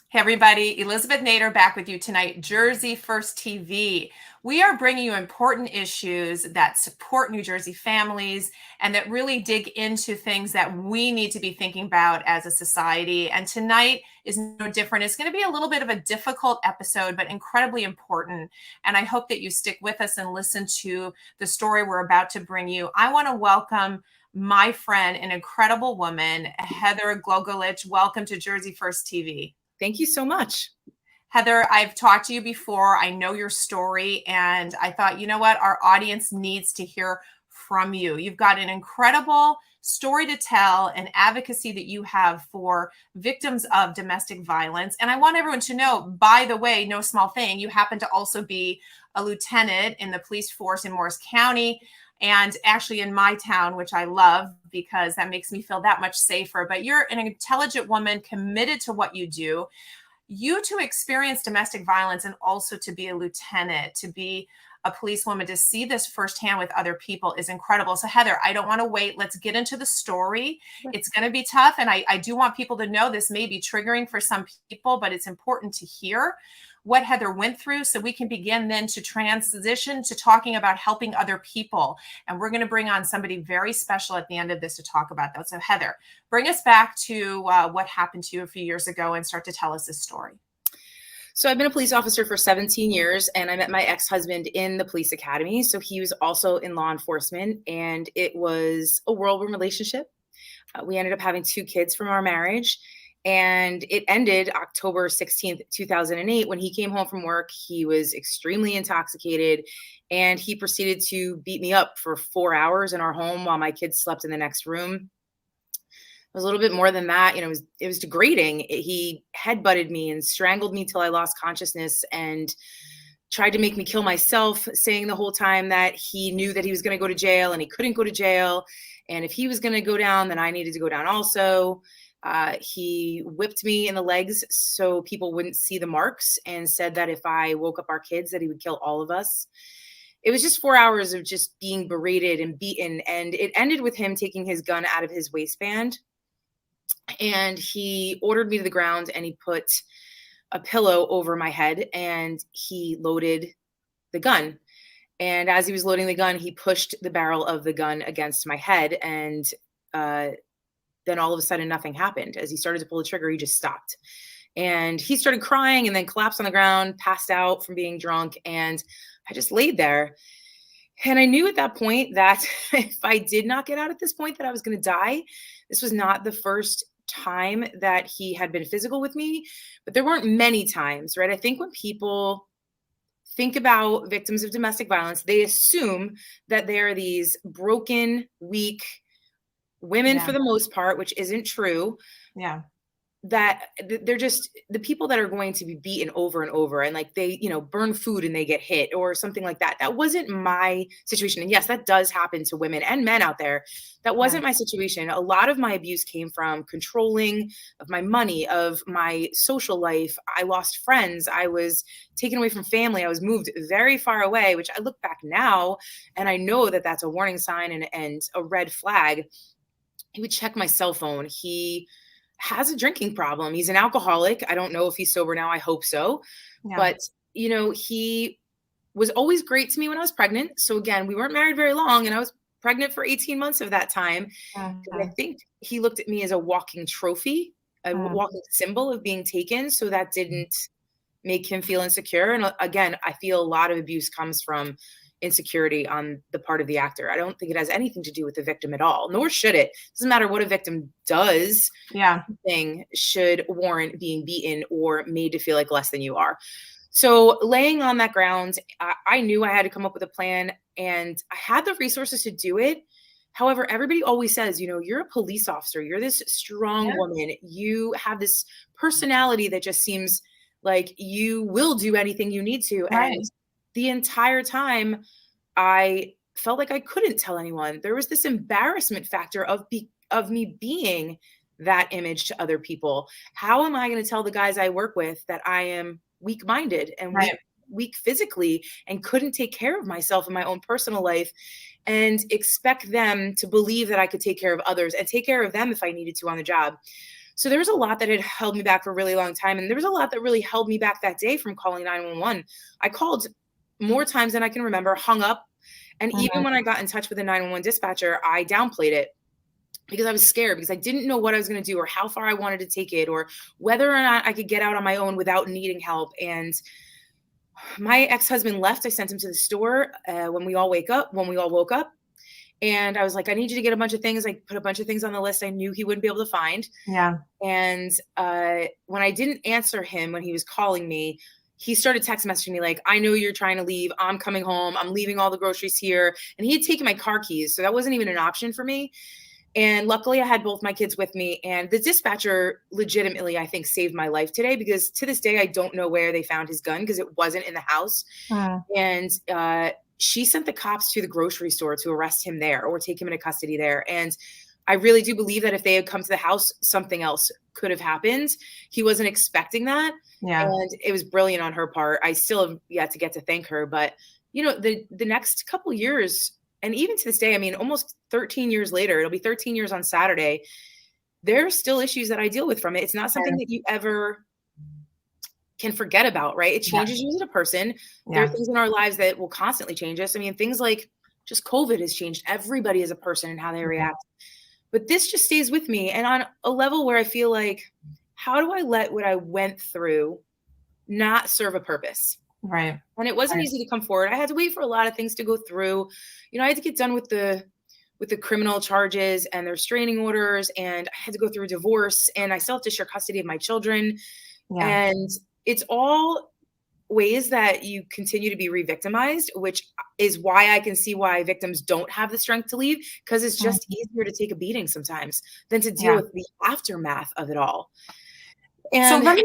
Hey everybody, Elizabeth Nader back with you tonight, Jersey First TV. We are bringing you important issues that support New Jersey families and that really dig into things that we need to be thinking about as a society. And tonight is no different. It's going to be a little bit of a difficult episode, but incredibly important. And I hope that you stick with us and listen to the story we're about to bring you. I want to welcome my friend, an incredible woman, Heather Glogolich. Welcome to Jersey First TV. Thank you so much. Heather, I've talked to you before. I know your story, and I thought, you know what? Our audience needs to hear from you. You've got an incredible story to tell and advocacy that you have for victims of domestic violence. And I want everyone to know, by the way, no small thing, you happen to also be a lieutenant in the police force in Morris County and actually in my town, which I love because that makes me feel that much safer. But you're an intelligent woman committed to what you do. You to experience domestic violence and also to be a lieutenant, to be a policewoman, to see this firsthand with other people is incredible. So Heather, I don't want to wait. Let's get into the story. It's going to be tough. And I do want people to know this may be triggering for some people, but it's important to hear what Heather went through so we can begin then to transition to talking about helping other people. And we're going to bring on somebody very special at the end of this to talk about that. So Heather, bring us back to what happened to you a few years ago and start to tell us this story. So I've been a police officer for 17 years and I met my ex-husband in the police academy. So he was also in law enforcement and it was a whirlwind relationship. We ended up having 2 kids from our marriage. And it ended October 16th, 2008. When he came home from work, he was extremely intoxicated and he proceeded to beat me up for 4 hours in our home while my kids slept in the next room. It was a little bit more than that. You know, it was degrading. He headbutted me and strangled me till I lost consciousness and tried to make me kill myself, saying the whole time that he knew that he was going to go to jail and he couldn't go to jail. And if he was going to go down, then I needed to go down also. He whipped me in the legs so people wouldn't see the marks and said that if I woke up our kids, that he would kill all of us. It was just 4 hours of just being berated and beaten. And it ended with him taking his gun out of his waistband. And he ordered me to the ground and he put a pillow over my head and he loaded the gun. And as he was loading the gun, he pushed the barrel of the gun against my head. And then all of a sudden nothing happened. As he started to pull the trigger, he just stopped. And he started crying and then collapsed on the ground, passed out from being drunk. And I just laid there. And I knew at that point that if I did not get out at this point, that I was going to die. This was not the first time that he had been physical with me, but there weren't many times, right? I think when people think about victims of domestic violence, they assume that they are these broken, weak women for the most part, which isn't true. Yeah. That they're just the people that are going to be beaten over and over and like they, you know, burn food and they get hit or something like that. That wasn't my situation. And yes, that does happen to women and men out there. That wasn't my situation. A lot of my abuse came from controlling of my money, of my social life. I lost friends. I was taken away from family. I was moved very far away, which I look back now and I know that that's a warning sign and a red flag. He would check my cell phone. He has a drinking problem. He's an alcoholic. I don't know if he's sober now. I hope so. Yeah. But, you know, he was always great to me when I was pregnant. So again, we weren't married very long and I was pregnant for 18 months of that time. I think he looked at me as a walking trophy, a walking symbol of being taken. So that didn't make him feel insecure. And again, I feel a lot of abuse comes from insecurity on the part of the actor. I don't think it has anything to do with the victim at all, nor should it. Doesn't matter what a victim does. Yeah. Thing should warrant being beaten or made to feel like less than you are. So laying on that ground, I knew I had to come up with a plan and I had the resources to do it. However, everybody always says, you know, you're a police officer. You're this strong woman. You have this personality that just seems like you will do anything you need to. Right. And the entire time I felt like I couldn't tell anyone. There was this embarrassment factor of me being that image to other people. How am I going to tell the guys I work with that I am weak-minded and weak physically and couldn't take care of myself in my own personal life and expect them to believe that I could take care of others and take care of them if I needed to on the job? So there was a lot that had held me back for a really long time. And there was a lot that really held me back that day from calling 911. I called more times than I can remember, hung up. And even when I got in touch with the 911 dispatcher, I downplayed it because I was scared, because I didn't know what I was going to do or how far I wanted to take it or whether or not I could get out on my own without needing help. And my ex-husband left. I sent him to the store when we all woke up. And I was like, I need you to get a bunch of things. I put a bunch of things on the list I knew he wouldn't be able to find. Yeah. And when I didn't answer him when he was calling me, he started text messaging me like, I know you're trying to leave. I'm coming home. I'm leaving all the groceries here. And he had taken my car keys. So that wasn't even an option for me. And luckily I had both my kids with me, and the dispatcher legitimately, I think, saved my life today, because to this day, I don't know where they found his gun because it wasn't in the house. And she sent the cops to the grocery store to arrest him there or take him into custody there. And I really do believe that if they had come to the house, something else could have happened. He wasn't expecting that. Yeah. And it was brilliant on her part. I still have yet to get to thank her. But, you know, the next couple years, and even to this day, I mean, almost 13 years later, it'll be 13 years on Saturday, there are still issues that I deal with from it. It's not something that you ever can forget about, right? It changes you as a person. There are things in our lives that will constantly change us. I mean, things like just COVID has changed everybody as a person and how they react. But this just stays with me. And on a level where I feel like, how do I let what I went through not serve a purpose? Right. And it wasn't easy to come forward. I had to wait for a lot of things to go through. You know, I had to get done with the criminal charges and the restraining orders, and I had to go through a divorce, and I still have to share custody of my children. And it's all ways that you continue to be re-victimized, which is why I can see why victims don't have the strength to leave, because it's just easier to take a beating sometimes than to deal with the aftermath of it all. And so let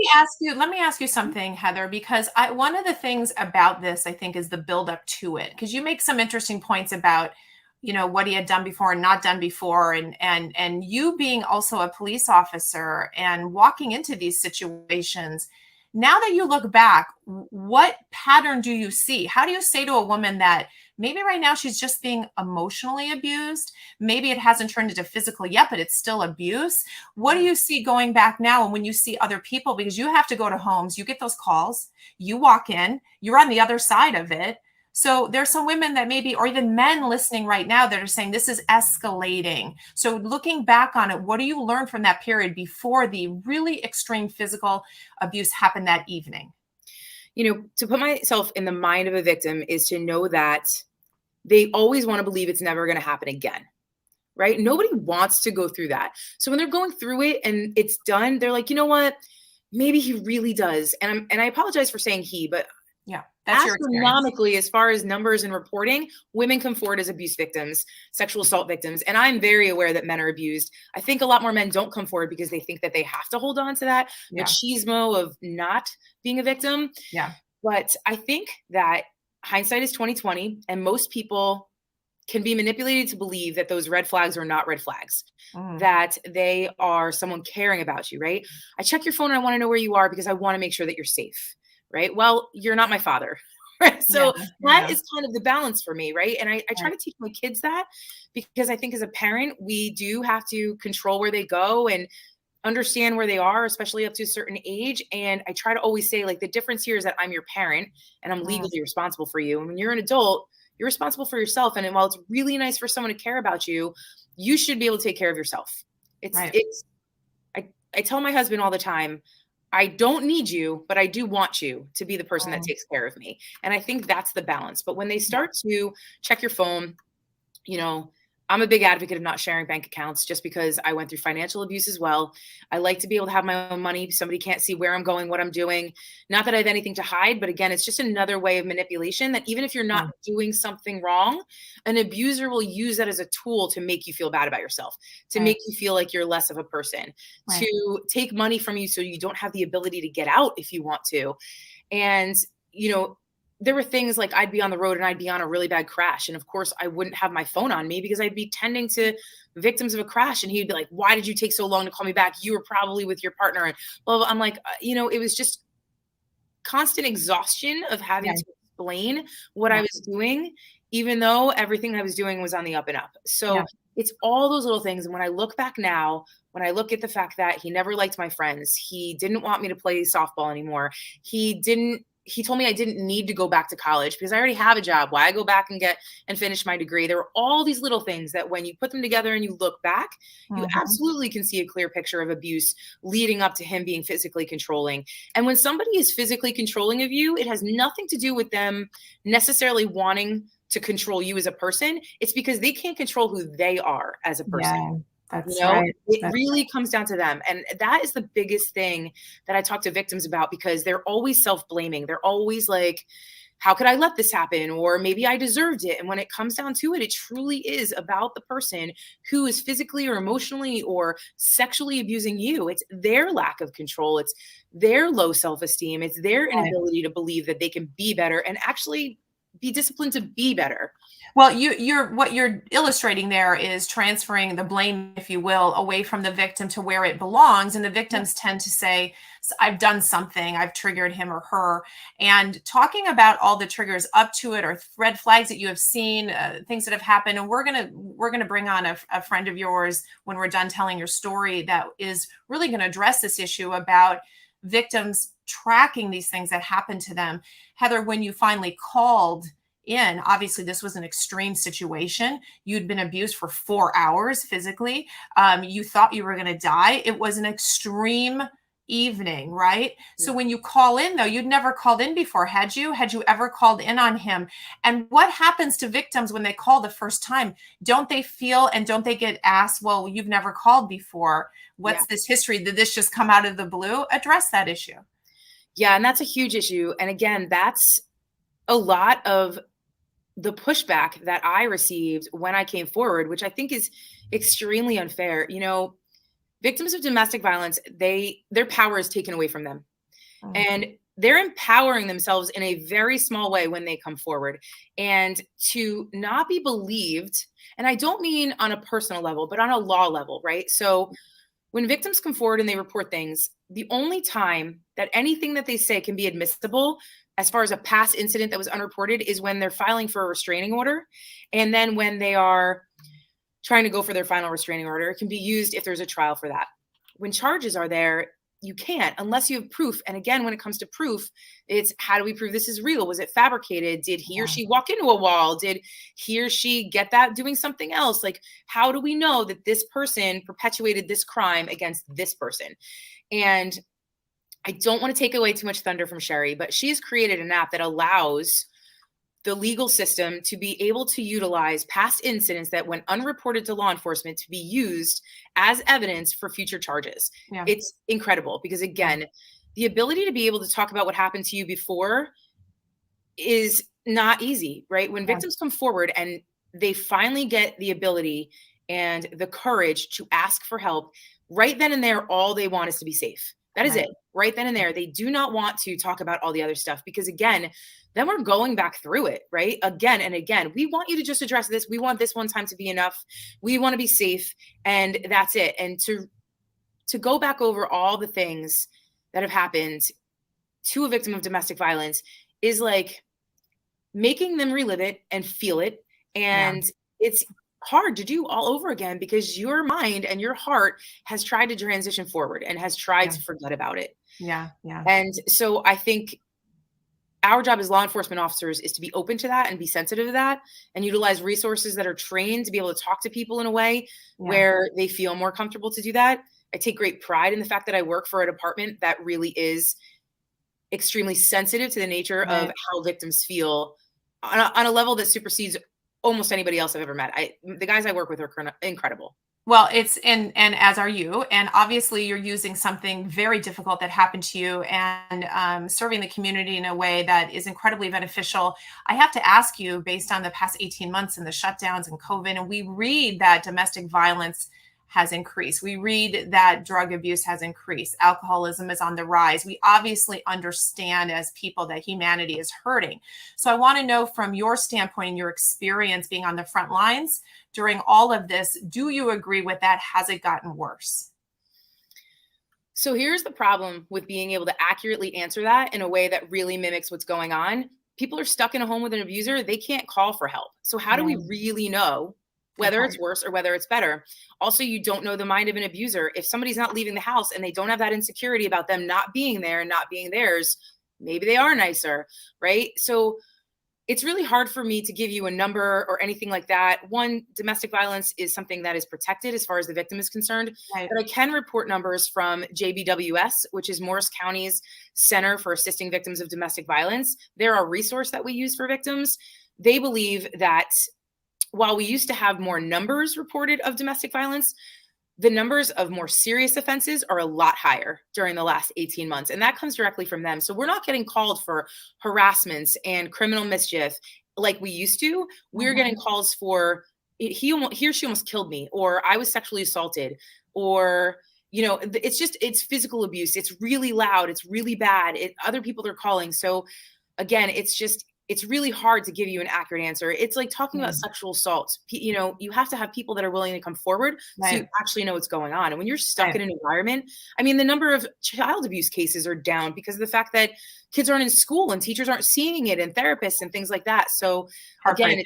me ask you something, Heather, because one of the things about this, I think, is the buildup to it, because you make some interesting points about, you know, what he had done before and not done before, and you being also a police officer and walking into these situations. Now that you look back, what pattern do you see? How do you say to a woman that maybe right now she's just being emotionally abused? Maybe it hasn't turned into physical yet, but it's still abuse. What do you see going back now? And when you see other people, because you have to go to homes, you get those calls, you walk in, you're on the other side of it. So there's some women that maybe, or even men listening right now that are saying this is escalating. So looking back on it, what do you learn from that period before the really extreme physical abuse happened that evening? You know, to put myself in the mind of a victim is to know that they always want to believe it's never going to happen again, right? Nobody wants to go through that. So when they're going through it and it's done, they're like, you know what? Maybe he really does. And I apologize for saying he, but that's your experience. Astronomically, as far as numbers and reporting, women come forward as abuse victims, sexual assault victims. And I'm very aware that men are abused. I think a lot more men don't come forward because they think that they have to hold on to that machismo of not being a victim. But I think that hindsight is 20/20, and most people can be manipulated to believe that those red flags are not red flags, that they are someone caring about you, right? I check your phone and I want to know where you are because I want to make sure that you're safe. Right? Well, you're not my father. Right? So that is kind of the balance for me. Right? And I try to teach my kids that, because I think as a parent, we do have to control where they go and understand where they are, especially up to a certain age. And I try to always say, like, the difference here is that I'm your parent and I'm legally responsible for you. And when you're an adult, you're responsible for yourself. And while it's really nice for someone to care about you, you should be able to take care of yourself. I tell my husband all the time, I don't need you, but I do want you to be the person that takes care of me. And I think that's the balance. But when they start to check your phone, you know, I'm a big advocate of not sharing bank accounts, just because I went through financial abuse as well. I like to be able to have my own money. Somebody can't see where I'm going, what I'm doing. Not that I have anything to hide, but again, it's just another way of manipulation that even if you're not doing something wrong, an abuser will use that as a tool to make you feel bad about yourself, to make you feel like you're less of a person, to take money from you so you don't have the ability to get out if you want to. And, you know, there were things like I'd be on the road and I'd be on a really bad crash. And of course I wouldn't have my phone on me because I'd be tending to victims of a crash. And he'd be like, why did you take so long to call me back? You were probably with your partner. And blah, blah. I'm like, you know, it was just constant exhaustion of having to explain what I was doing. even though everything I was doing was on the up and up. So it's all those little things. And when I look back now, when I look at the fact that he never liked my friends, he didn't want me to play softball anymore. He told me I didn't need to go back to college because I already have a job. Why I go back and finish my degree? There were all these little things that when you put them together and you look back, you absolutely can see a clear picture of abuse leading up to him being physically controlling. And when somebody is physically controlling of you, it has nothing to do with them necessarily wanting to control you as a person. It's because they can't control who they are as a person. Yeah. That's right. It really comes down to them. And that is the biggest thing that I talk to victims about, because they're always self-blaming. They're always like, how could I let this happen? Or maybe I deserved it. And when it comes down to it, it truly is about the person who is physically or emotionally or sexually abusing you. It's their lack of control. It's their low self-esteem. It's their inability to believe that they can be better and actually be disciplined to be better. Well, what you're illustrating there is transferring the blame, if you will, away from the victim to where it belongs. And the victims tend to say, I've done something, I've triggered him or her. And talking about all the triggers up to it, or red flags that you have seen, things that have happened. And we're gonna bring on a friend of yours when we're done telling your story that is really going to address this issue about victims tracking these things that happen to them. Heather, when you finally called in, obviously this was an extreme situation. You'd been abused for 4 hours physically. You thought you were going to die. It was an extreme evening, right? So when you call in, though, you'd never called in before, had you? Had you ever called in on him? And what happens to victims when they call the first time? Don't they feel, and don't they get asked, well, you've never called before. What's this history? Did this just come out of the blue? Address that issue. Yeah, and that's a huge issue. And again, that's a lot of the pushback that I received when I came forward, which I think is extremely unfair. Victims of domestic violence, their power is taken away from them. And they're empowering themselves in a very small way when they come forward. And to not be believed, and I don't mean on a personal level, but on a law level, right? So when victims come forward and they report things, the only time that anything that they say can be admissible as far as a past incident that was unreported is when they're filing for a restraining order. And then when they are trying to go for their final restraining order, it can be used if there's a trial for that. When charges are there, you can't unless you have proof. And again, when it comes to proof, it's how do we prove this is real? Was it fabricated? Did he or she walk into a wall? Did he or she get that doing something else? Like, how do we know that this person perpetuated this crime against this person? And I don't want to take away too much thunder from Sheri, but she has created an app that allows the legal system to be able to utilize past incidents that went unreported to law enforcement to be used as evidence for future charges. Yeah. It's incredible because, again, the ability to be able to talk about what happened to you before is not easy, right? When victims come forward and they finally get the ability and the courage to ask for help, right then and there, all they want is to be safe. That is it. Right then and there. They do not want to talk about all the other stuff because, again, then we're going back through it, right? Again and again. We want you to just address this. We want this one time to be enough. We want to be safe. And that's it. And to go back over all the things that have happened to a victim of domestic violence is like making them relive it and feel it. And it's hard to do all over again because your mind and your heart has tried to transition forward and has tried to forget about it. Yeah. And so I think our job as law enforcement officers is to be open to that and be sensitive to that and utilize resources that are trained to be able to talk to people in a way where they feel more comfortable to do that. I take great pride in the fact that I work for a department that really is extremely sensitive to the nature of how victims feel on a level that supersedes almost anybody else I've ever met. The guys I work with are incredible. Well, it's and as are you, and obviously you're using something very difficult that happened to you and serving the community in a way that is incredibly beneficial. I have to ask you, based on the past 18 months and the shutdowns and COVID, and we read that domestic violence has increased. We read that drug abuse has increased. Alcoholism is on the rise. We obviously understand as people that humanity is hurting. So I want to know from your standpoint and your experience being on the front lines during all of this, do you agree with that? Has it gotten worse? So here's the problem with being able to accurately answer that in a way that really mimics what's going on. people are stuck in a home with an abuser, they can't call for help. So how do we really know whether it's worse or whether it's better? Also, you don't know the mind of an abuser. If somebody's not leaving the house and they don't have that insecurity about them not being there and not being theirs, maybe they are nicer, right? So it's really hard for me to give you a number or anything like that. One, domestic violence is something that is protected as far as the victim is concerned. Right. But I can report numbers from JBWS, which is Morris County's Center for Assisting Victims of Domestic Violence. They're a resource that we use for victims. They believe that while we used to have more numbers reported of domestic violence, the numbers of more serious offenses are a lot higher during the last 18 months. And that comes directly from them. So we're not getting called for harassments and criminal mischief like we used to. We're getting calls for he or she almost killed me, or I was sexually assaulted, or, you know, it's physical abuse. It's really loud. It's really bad. Other people are calling. So again, it's really hard to give you an accurate answer. It's like talking about sexual assault. You know, you have to have people that are willing to come forward so you actually know what's going on. And when you're stuck in an environment, I mean, the number of child abuse cases are down because of the fact that kids aren't in school and teachers aren't seeing it and therapists and things like that. So again,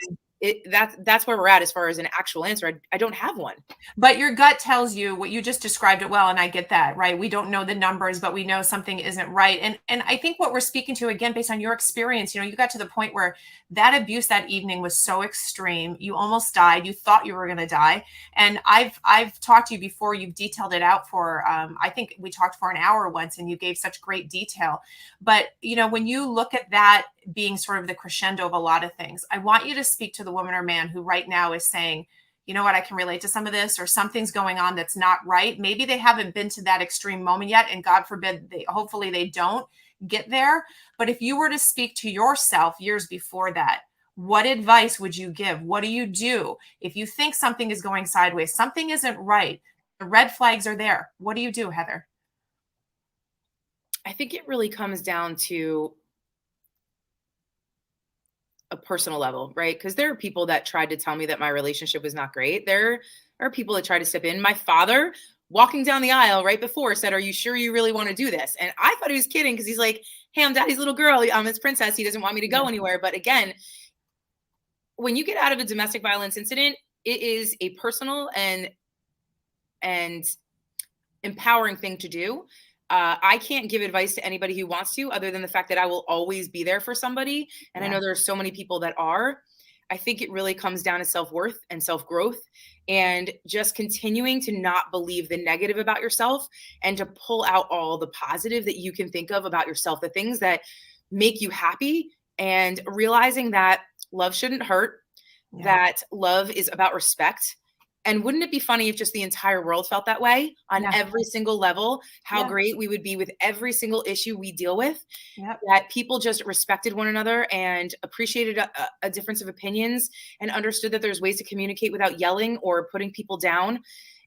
that's where we're at as far as an actual answer. I don't have one. But your gut tells you what you just described it well, and I get that, right? We don't know the numbers, but we know something isn't right. And I think what we're speaking to, again, based on your experience, you know, you got to the point where that abuse that evening was so extreme, you almost died. You thought you were going to die. And I've talked to you before. You've detailed it out for, I think we talked for an hour once, and you gave such great detail. But, you know, when you look at that being sort of the crescendo of a lot of things, I want you to speak to the woman or man who right now is saying, you know what, I can relate to some of this, or something's going on that's not right. Maybe they haven't been to that extreme moment yet, and God forbid, hopefully they don't get there. But if you were to speak to yourself years before that, what advice would you give? What do you do if you think something is going sideways, something isn't right, the red flags are there? What do you do, Heather? I think it really comes down to a personal level, right? Because there are people that tried to tell me that my relationship was not great. There are people that try to step in. My father, walking down the aisle right before, said, "Are you sure you really want to do this?" And I thought he was kidding because he's like, "Hey, I'm daddy's little girl. I'm his princess. He doesn't want me to go anywhere." But again, when you get out of a domestic violence incident, it is a personal and empowering thing to do. I can't give advice to anybody who wants to, other than the fact that I will always be there for somebody. And I know there are so many people that are. I think it really comes down to self-worth and self-growth, and just continuing to not believe the negative about yourself and to pull out all the positive that you can think of about yourself, the things that make you happy, and realizing that love shouldn't hurt, that love is about respect. And wouldn't it be funny if just the entire world felt that way on every single level? How great we would be with every single issue we deal with, that people just respected one another and appreciated a difference of opinions and understood that there's ways to communicate without yelling or putting people down.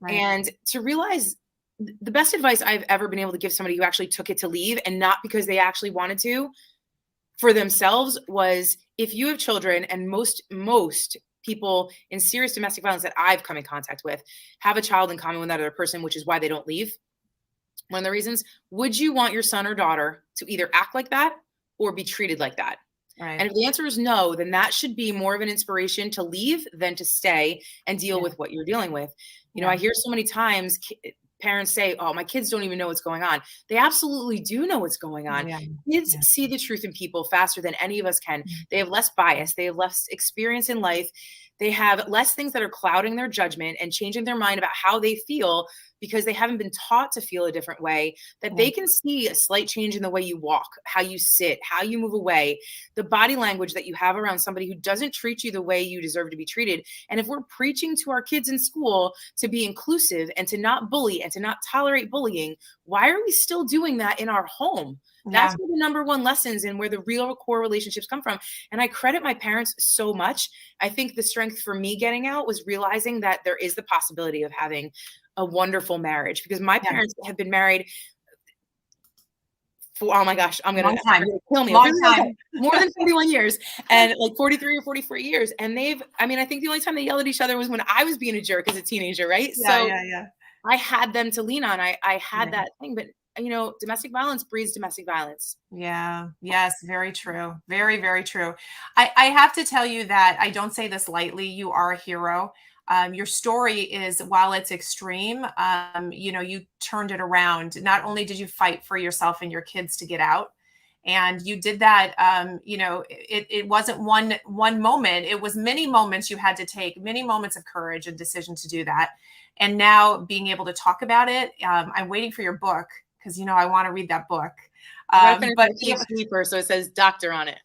And to realize the best advice I've ever been able to give somebody who actually took it to leave, and not because they actually wanted to, for themselves, was, if you have children, and most people in serious domestic violence that I've come in contact with have a child in common with that other person, which is why they don't leave. One of the reasons, would you want your son or daughter to either act like that or be treated like that? And if the answer is no, then that should be more of an inspiration to leave than to stay and deal with what you're dealing with. You know, I hear so many times parents say, "Oh, my kids don't even know what's going on." They absolutely do know what's going on. Kids see the truth in people faster than any of us can. They have less bias. They have less experience in life. They have less things that are clouding their judgment and changing their mind about how they feel, because they haven't been taught to feel a different way, that they can see a slight change in the way you walk, how you sit, how you move away, the body language that you have around somebody who doesn't treat you the way you deserve to be treated. And if we're preaching to our kids in school to be inclusive and to not bully and to not tolerate bullying, why are we still doing that in our home? That's where the number one lessons and where the real core relationships come from. And I credit my parents so much. I think the strength for me getting out was realizing that there is the possibility of having a wonderful marriage, because my parents have been married for, oh my gosh, I'm going to kill me. Long time. More than 41 years, and like 43 or 44 years. And I think the only time they yelled at each other was when I was being a jerk as a teenager. Right. I had them to lean on. I had that thing, but domestic violence breeds domestic violence. Yeah. Yes. Very true. Very, very true. I have to tell you that I don't say this lightly. You are a hero. Your story is, while it's extreme, you turned it around. Not only did you fight for yourself and your kids to get out, and you did that, it wasn't one moment. It was many moments you had to take, many moments of courage and decision to do that. And now being able to talk about it, I'm waiting for your book because, I want to read that book. I gotta finish my PhD first, so it says doctor on it.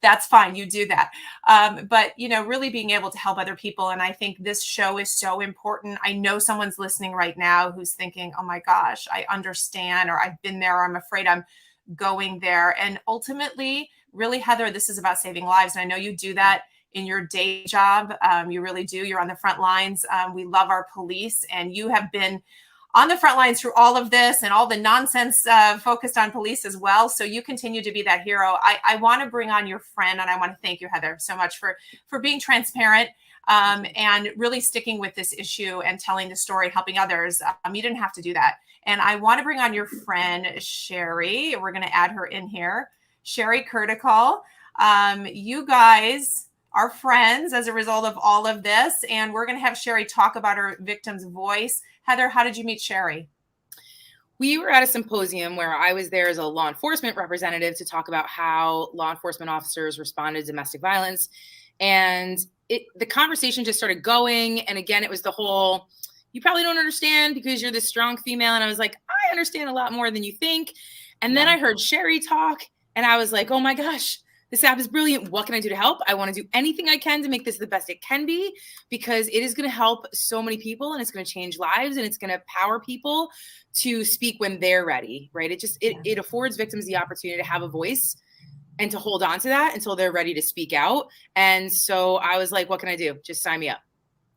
That's fine. You do that. But, really being able to help other people. And I think this show is so important. I know someone's listening right now who's thinking, oh my gosh, I understand, or I've been there, or I'm afraid I'm going there. And ultimately, really, Heather, this is about saving lives. And I know you do that in your day job. You really do. You're on the front lines. We love our police, and you have been on the front lines through all of this and all the nonsense focused on police as well. So you continue to be that hero. I want to bring on your friend, and I want to thank you, Heather, so much for being transparent and really sticking with this issue and telling the story, helping others. You didn't have to do that. And I want to bring on your friend, Sheri. We're going to add her in here. Sheri Kurdakul. You guys are friends as a result of all of this. And we're going to have Sheri talk about her victim's voice. Heather, how did you meet Sheri? We were at a symposium where I was there as a law enforcement representative to talk about how law enforcement officers responded to domestic violence. And the conversation just started going. And again, it was the whole, you probably don't understand because you're this strong female. And I was like, I understand a lot more than you think. And then I heard Sheri talk, and I was like, oh my gosh, this app is brilliant. What can I do to help? I want to do anything I can to make this the best it can be, because it is going to help so many people, and it's going to change lives, and it's going to empower people to speak when they're ready, right? It affords victims the opportunity to have a voice and to hold on to that until they're ready to speak out. And so I was like, what can I do? Just sign me up.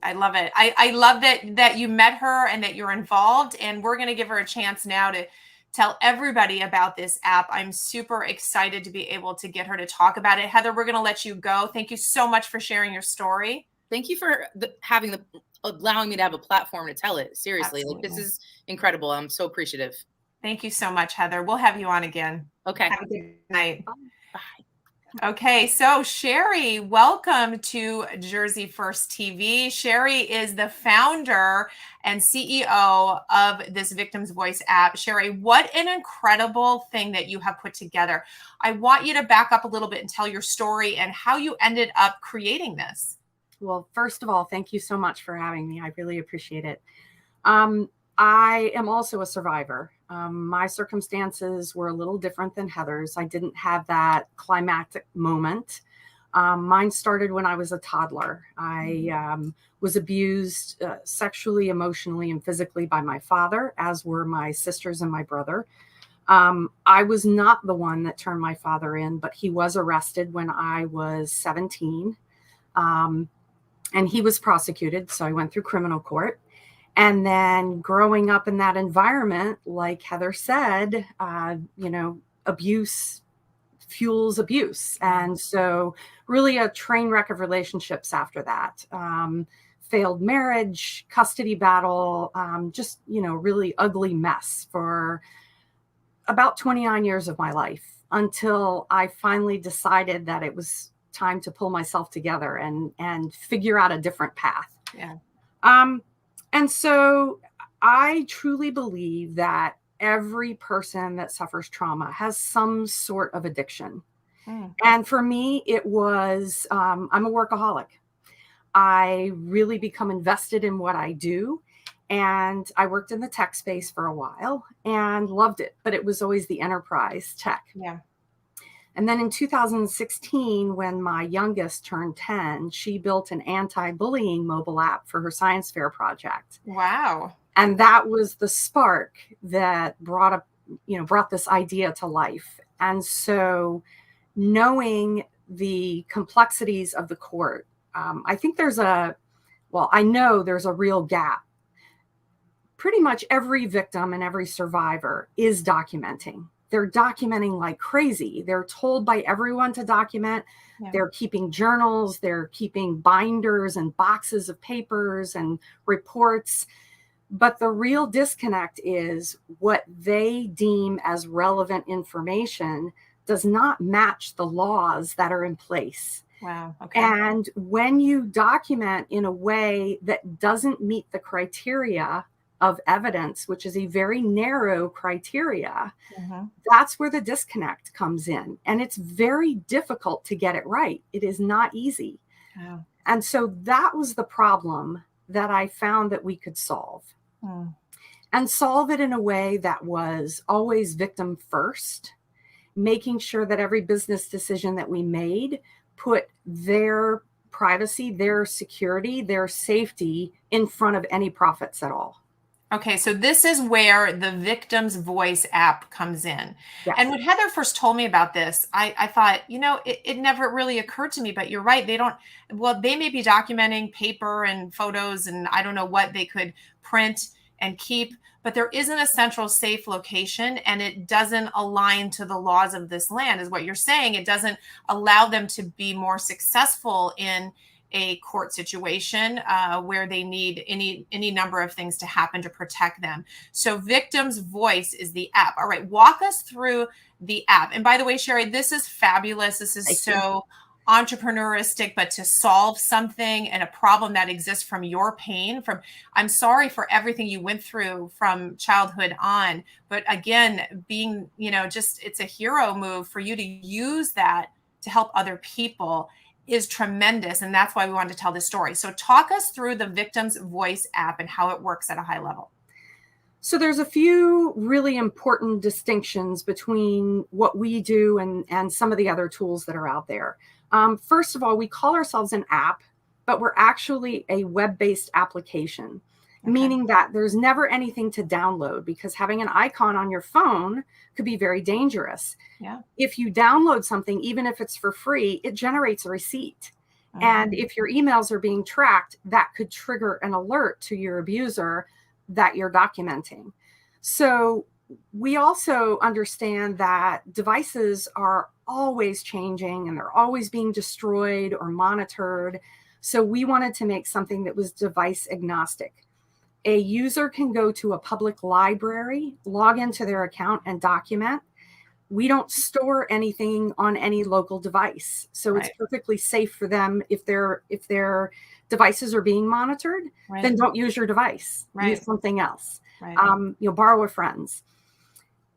I love it. I love that you met her and that you're involved, and we're going to give her a chance now to tell everybody about this app. I'm super excited to be able to get her to talk about it. Heather, we're going to let you go. Thank you so much for sharing your story. Thank you for allowing me to have a platform to tell it. Seriously, Absolutely. This is incredible. I'm so appreciative. Thank you so much, Heather. We'll have you on again. Okay. Have a good night. Bye. Okay, so Sheri, welcome to Jersey First TV. Sheri is the founder and CEO of this Victim's Voice app. Sheri, what an incredible thing that you have put together. I want you to back up a little bit and tell your story and how you ended up creating this. Well, first of all, thank you so much for having me. I really appreciate it. I am also a survivor. My circumstances were a little different than Heather's. I didn't have that climactic moment. Mine started when I was a toddler. I was abused sexually, emotionally, and physically by my father, as were my sisters and my brother. I was not the one that turned my father in, but he was arrested when I was 17. And he was prosecuted. So I went through criminal court. And then growing up in that environment, like Heather said, abuse fuels abuse. And so really a train wreck of relationships after that. Failed marriage, custody battle, really ugly mess for about 29 years of my life, until I finally decided that it was time to pull myself together and figure out a different path. Yeah. And so I truly believe that every person that suffers trauma has some sort of addiction. And for me, it was, I'm a workaholic. I really become invested in what I do. And I worked in the tech space for a while and loved it, but it was always the enterprise tech. Yeah. And then in 2016, when my youngest turned 10, she built an anti-bullying mobile app for her science fair project. Wow. And that was the spark that brought this idea to life. And so knowing the complexities of the court, I know there's a real gap. Pretty much every victim and every survivor is documenting. They're documenting like crazy. They're told by everyone to document. Yeah. They're keeping journals. They're keeping binders and boxes of papers and reports. But the real disconnect is what they deem as relevant information does not match the laws that are in place. Wow. Okay. And when you document in a way that doesn't meet the criteria of evidence, which is a very narrow criteria, that's where the disconnect comes in. And it's very difficult to get it right. It is not easy. Wow. And so that was the problem that I found that we could solve. And solve it in a way that was always victim first, making sure that every business decision that we made put their privacy, their security, their safety in front of any profits at all. Okay, so this is where the Victim's Voice app comes in. Yes. And when Heather first told me about this, I thought, it never really occurred to me, but you're right. They may be documenting paper and photos and I don't know what they could print and keep, but there isn't a central safe location and it doesn't align to the laws of this land, is what you're saying. It doesn't allow them to be more successful in a court situation where they need any number of things to happen to protect them. So Victim's Voice is the app. All right, walk us through the app. And by the way, Sheri, this is fabulous. This is so entrepreneuristic, but to solve something and a problem that exists from your pain. I'm sorry for everything you went through from childhood on, but again, being, it's a hero move for you to use that to help other people is tremendous. And that's why we wanted to tell this story. So talk us through the Victim's Voice app and how it works at a high level. So there's a few really important distinctions between what we do and some of the other tools that are out there. First of all, we call ourselves an app, but we're actually a web-based application, meaning that there's never anything to download, because having an icon on your phone could be very dangerous. Yeah. If you download something, even if it's for free, it generates a receipt. And if your emails are being tracked, that could trigger an alert to your abuser that you're documenting. So we also understand that devices are always changing and they're always being destroyed or monitored. So we wanted to make something that was device agnostic. A user can go to a public library, log into their account and document. We don't store anything on any local device. So it's perfectly safe for them. If their devices are being monitored, then don't use your device. Use something else. Borrow a friend's.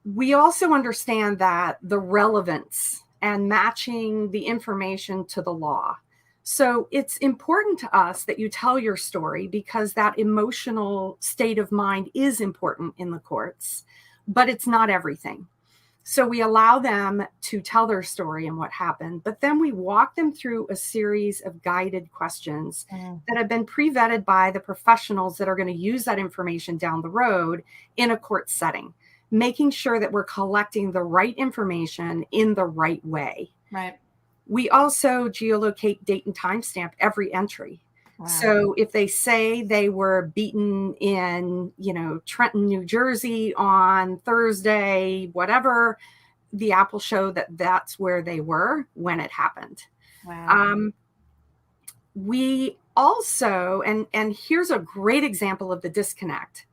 We also understand that the relevance and matching the information to the law. So it's important to us that you tell your story, because that emotional state of mind is important in the courts, but it's not everything. So we allow them to tell their story and what happened, but then we walk them through a series of guided questions that have been pre-vetted by the professionals that are going to use that information down the road in a court setting, making sure that we're collecting the right information in the right way. Right. We also geolocate date and timestamp every entry. Wow. So if they say they were beaten in, Trenton, New Jersey on Thursday, whatever, the app will show that that's where they were when it happened. Wow. We also, and here's a great example of the disconnect.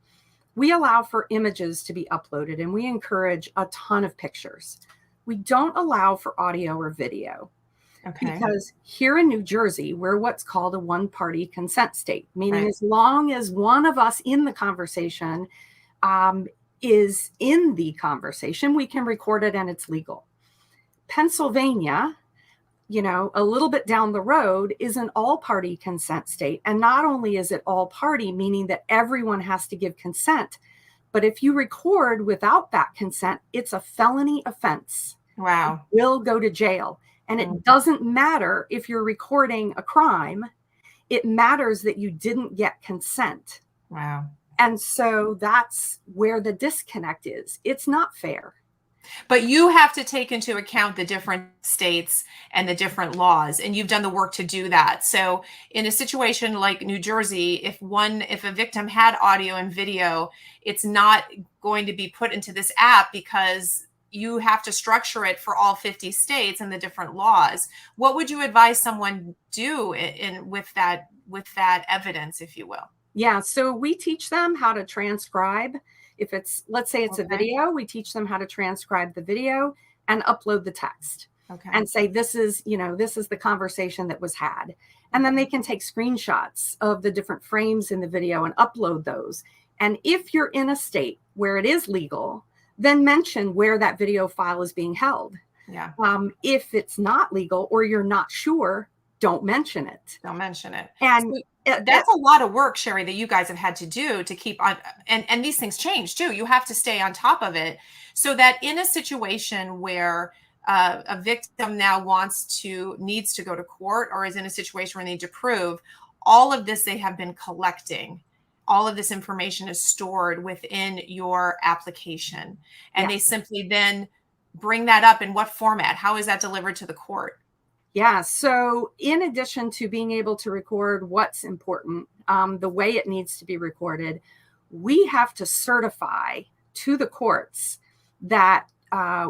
We allow for images to be uploaded and we encourage a ton of pictures. We don't allow for audio or video. Okay. Because here in New Jersey, we're what's called a one-party consent state, meaning as long as one of us in the conversation is in the conversation, we can record it and it's legal. Pennsylvania, a little bit down the road, is an all-party consent state. And not only is it all-party, meaning that everyone has to give consent, but if you record without that consent, it's a felony offense. Wow. You will go to jail. And it doesn't matter if you're recording a crime. It matters that you didn't get consent. Wow. And so that's where the disconnect is. It's not fair. But you have to take into account the different states and the different laws, and you've done the work to do that. So in a situation like New Jersey, if a victim had audio and video, it's not going to be put into this app because you have to structure it for all 50 states and the different laws. What would you advise someone do with that evidence, if you will? Yeah. So we teach them how to transcribe. If it's, let's say it's a Okay. video, we teach them how to transcribe the video and upload the text Okay. and say, this is, this is the conversation that was had. And then they can take screenshots of the different frames in the video and upload those. And if you're in a state where it is legal, then mention where that video file is being held. Yeah. If it's not legal or you're not sure, don't mention it. Don't mention it. And that's a lot of work, Sheri, that you guys have had to do to keep on. And these things change too. You have to stay on top of it so that in a situation where a victim now needs to go to court or is in a situation where they need to prove all of this, they have been collecting. All of this information is stored within your application. And they simply then bring that up in what format? How is that delivered to the court? Yeah. So in addition to being able to record what's important, the way it needs to be recorded, we have to certify to the courts that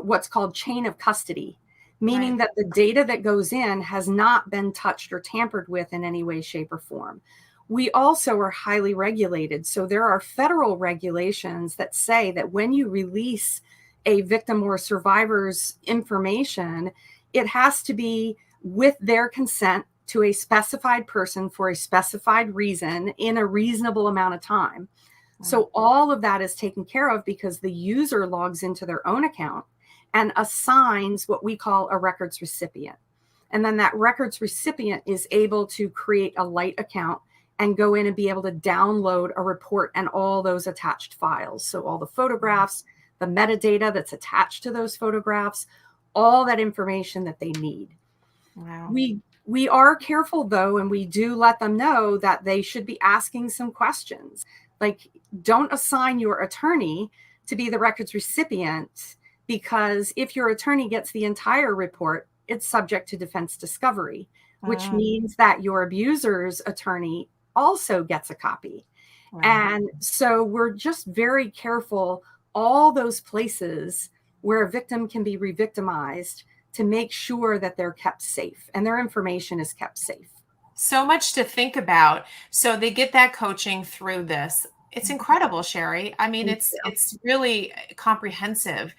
what's called chain of custody, meaning that the data that goes in has not been touched or tampered with in any way, shape, or form. We also are highly regulated. So there are federal regulations that say that when you release a victim or survivor's information, it has to be with their consent to a specified person for a specified reason in a reasonable amount of time. So all of that is taken care of because the user logs into their own account and assigns what we call a records recipient. And then that records recipient is able to create a light account and go in and be able to download a report and all those attached files. So all the photographs, the metadata that's attached to those photographs, all that information that they need. Wow. We are careful though, and we do let them know that they should be asking some questions. Like, don't assign your attorney to be the records recipient, because if your attorney gets the entire report, it's subject to defense discovery, which means that your abuser's attorney also gets a copy. And so we're just very careful, all those places where a victim can be re-victimized, to make sure that they're kept safe and their information is kept safe. So much to think about. So they get that coaching through this. It's incredible, Sheri. I mean, it's really comprehensive.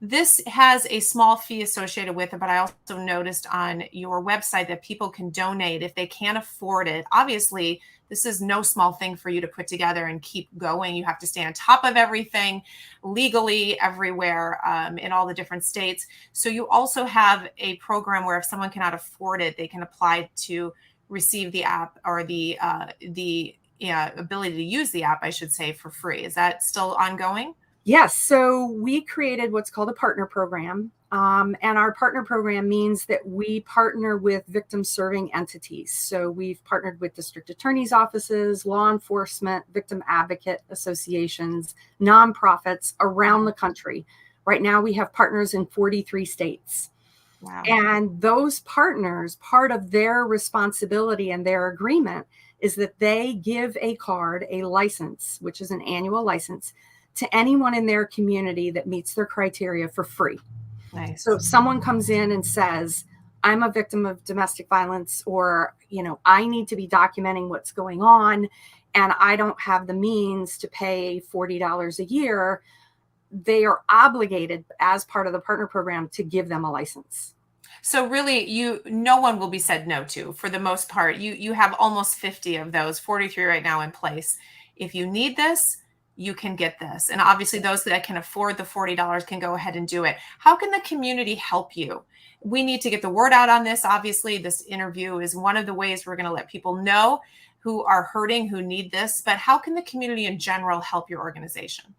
This has a small fee associated with it, but I also noticed on your website that people can donate if they can't afford it. Obviously, this is no small thing for you to put together and keep going. You have to stay on top of everything legally everywhere in all the different states. So you also have a program where if someone cannot afford it, they can apply to receive the app or the ability to use the app, I should say, for free. Is that still ongoing? Yes. So we created what's called a partner program. And our partner program means that we partner with victim serving entities. So we've partnered with district attorneys' offices, law enforcement, victim advocate associations, nonprofits around the country. Right now, we have partners in 43 states. Wow. And those partners, part of their responsibility and their agreement is that they give a card, a license, which is an annual license, to anyone in their community that meets their criteria for free. Nice. So if someone comes in and says, I'm a victim of domestic violence, or, I need to be documenting what's going on and I don't have the means to pay $40 a year, they are obligated as part of the partner program to give them a license. So really, no one will be said no to, for the most part. You have almost 50 of those, 43 right now in place. If you need this, you can get this. And obviously those that can afford the $40 can go ahead and do it. How can the community help you? We need to get the word out on this. Obviously, this interview is one of the ways we're going to let people know who are hurting, who need this. But how can the community in general help your organization?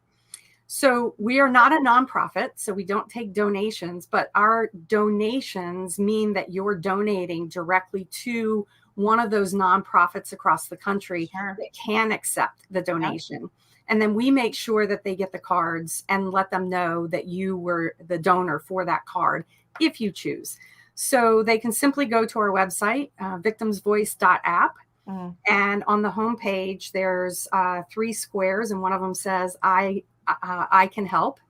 So we are not a nonprofit, so we don't take donations, but our donations mean that you're donating directly to one of those nonprofits across the country that can accept the donation. And then we make sure that they get the cards and let them know that you were the donor for that card, if you choose. So they can simply go to our website, victimsvoice.app. And on the homepage, there's 3 squares, and one of them says, I can help.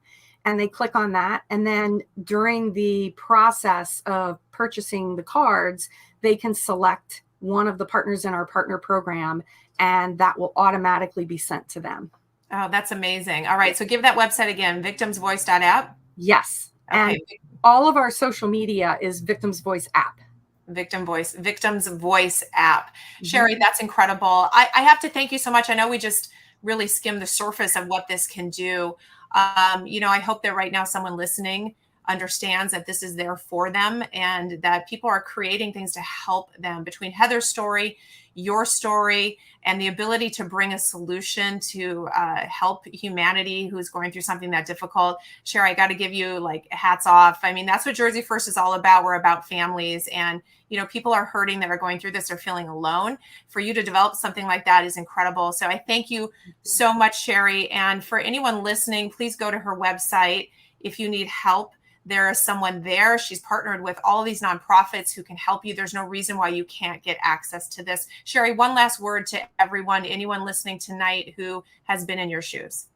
And they click on that. And then during the process of purchasing the cards, they can select one of the partners in our partner program, and that will automatically be sent to them. Oh, that's amazing. All right. So give that website again, victimsvoice.app. Yes. Okay. And all of our social media is Victims Voice app. Victims Voice app. Sheri, that's incredible. I have to thank you so much. I know we just really skimmed the surface of what this can do. I hope that right now someone listening understands that this is there for them and that people are creating things to help them. Between Heather's story, your story, and the ability to bring a solution to help humanity who's going through something that difficult. Sheri, I got to give you hats off. I mean, that's what Jersey First is all about. We're about families, and people are hurting that are going through this. They're feeling alone. For you to develop something like that is incredible. So I thank you so much, Sheri. And for anyone listening, please go to her website if you need help. There is someone there. She's partnered with all these nonprofits who can help you. There's no reason why you can't get access to this. Sheri, one last word to anyone listening tonight who has been in your shoes.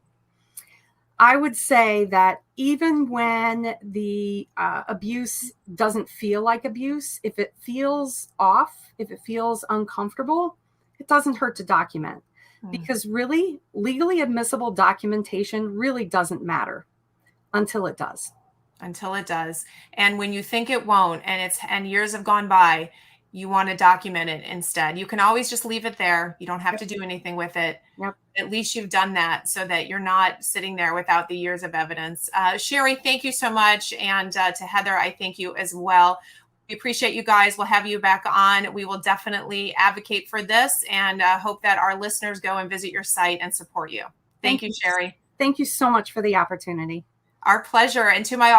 I would say that even when the abuse doesn't feel like abuse, if it feels off, if it feels uncomfortable, it doesn't hurt to document. Because really, legally admissible documentation really doesn't matter until it does. And when you think it won't, and years have gone by, you want to document it instead. You can always just leave it there. You don't have to do anything with it. Yep. At least you've done that so that you're not sitting there without the years of evidence. Sheri, thank you so much. And to Heather, I thank you as well. We appreciate you guys. We'll have you back on. We will definitely advocate for this and hope that our listeners go and visit your site and support you. Thank you, Sheri. Thank you so much for the opportunity. Our pleasure. And to my